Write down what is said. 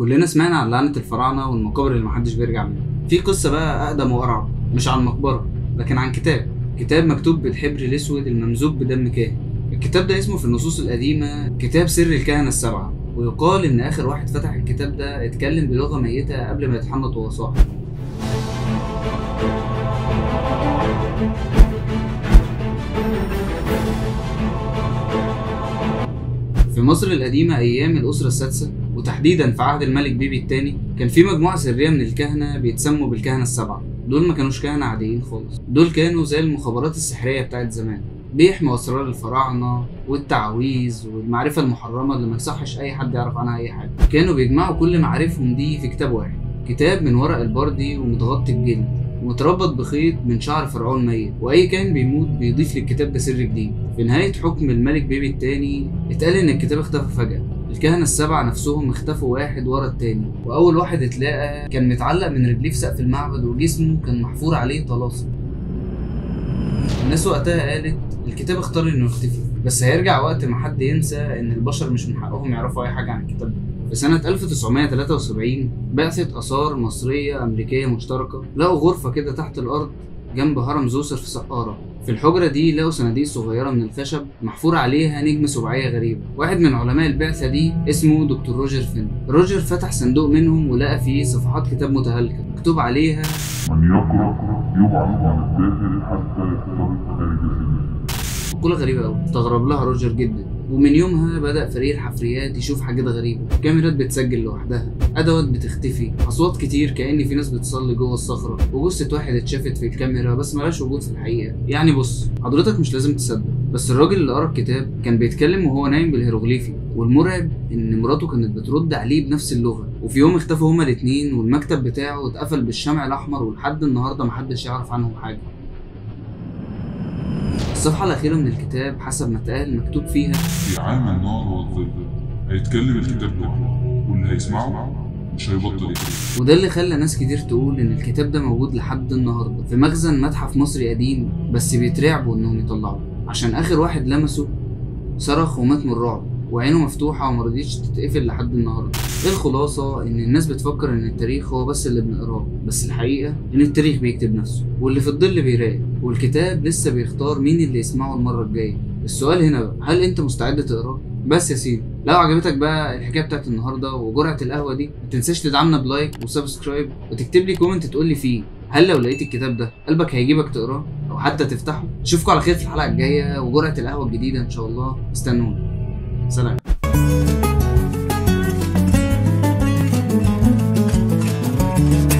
كلنا سمعنا عن لعنة الفراعنة والمقابر اللي محدش بيرجع منها. في قصة بقى أقدم وأرعب، مش عن مقبرة لكن عن كتاب مكتوب بالحبر الأسود الممزوج بدم كاهن. الكتاب ده اسمه في النصوص القديمة كتاب سر الكهنة السبعة، ويقال إن آخر واحد فتح الكتاب ده اتكلم بلغة ميتة قبل ما يتحنط وهو صاحي. في مصر القديمة أيام الأسرة السادسة وتحديدا في عهد الملك بيبي الثاني كان في مجموعة سرية من الكهنة بيتسموا بالكهنة السبعة. دول ما كانوش كهنة عاديين خالص، دول كانوا زي المخابرات السحرية بتاعت زمان، بيحموا أسرار الفراعنة والتعاويذ والمعرفة المحرمة اللي ما يصحش أي حد يعرف عنها أي حاجة. كانوا بيجمعوا كل معارفهم دي في كتاب واحد، كتاب من ورق البردي ومتغطي بجلد ومتربط بخيط من شعر فرعون ميت، واي كان بيموت بيضيف للكتاب ده سر جديد. في نهايه حكم الملك بيبي الثاني اتقال ان الكتاب اختفى فجاه. الكهنه السبعه نفسهم اختفوا واحد ورا التاني، واول واحد اتلاقى كان متعلق من رجليه في سقف المعبد وجسمه كان محفور عليه طلاسم. الناس وقتها قالت الكتاب اختار انه يختفي، بس هيرجع وقت ما حد ينسى ان البشر مش من حقهم يعرفوا اي حاجه عن الكتاب ده. في سنة 1973 بعثة آثار مصرية أمريكية مشتركة لقوا غرفة كده تحت الأرض جنب هرم زوسر في سقارة. في الحجرة دي لقوا صناديق صغيرة من الخشب محفور عليها نجم سباعية غريبة. واحد من علماء البعثة دي اسمه دكتور روجر فين. روجر فتح صندوق منهم ولقى فيه صفحات كتاب متهالكة مكتوب عليها من يقرأ يبعث عن الداخل حتى يخترق خارج السجن. مقولة غريبة أوي، استغرب لها روجر جدا. ومن يومها بدأ فريق الحفريات يشوف حاجات غريبة، كاميرات بتسجل لوحدها، أدوات بتختفي، أصوات كتير كأن في ناس بتصلي جوه الصخرة، وجثة واحد اتشافت في الكاميرا بس ملهاش وجود في الحقيقة. يعني بص حضرتك مش لازم تصدق، بس الراجل اللي قرا الكتاب كان بيتكلم وهو نايم بالهيروغليفي، والمرعب إن مراته كانت بترد عليه بنفس اللغة. وفي يوم اختفوا هما الاتنين والمكتب بتاعه اتقفل بالشمع الأحمر، ولحد النهاردة محدش يعرف عنهم حاجة. الصفحة الأخيرة من الكتاب حسب ما اتقال مكتوب فيها في عام النار والظل هيتكلم الكتاب ده، واللي هيسمعه مش هيبطل يتكلم. وده اللي خلى ناس كتير تقول إن الكتاب ده موجود لحد النهاردة في مخزن متحف مصري قديم، بس بيترعبوا إنهم يطلعوه عشان آخر واحد لمسه صرخ ومات من الرعب وعينه مفتوحة ومرضيتش تتقفل لحد النهاردة. الخلاصة إن الناس بتفكر إن التاريخ هو بس اللي بنقراه، بس الحقيقة إن التاريخ بيكتب نفسه، واللي في الظل بيراقب، والكتاب لسه بيختار مين اللي يسمعه المرة الجاية. السؤال هنا بقى، هل أنت مستعد تقراه؟ بس يا سيدي لو عجبتك بقى الحكاية بتاعت النهاردة وجرعة القهوة دي، متنساش تدعمنا بلايك وسبسكرايب وتكتب لي كومنت تقولي فيه هل لو لقيت الكتاب ده قلبك هيجيبك تقراه أو حتى تفتحه. أشوفكم على خير في الحلقة الجاية وجرعة القهوة الجديدة إن شاء الله. استنونا، سلام.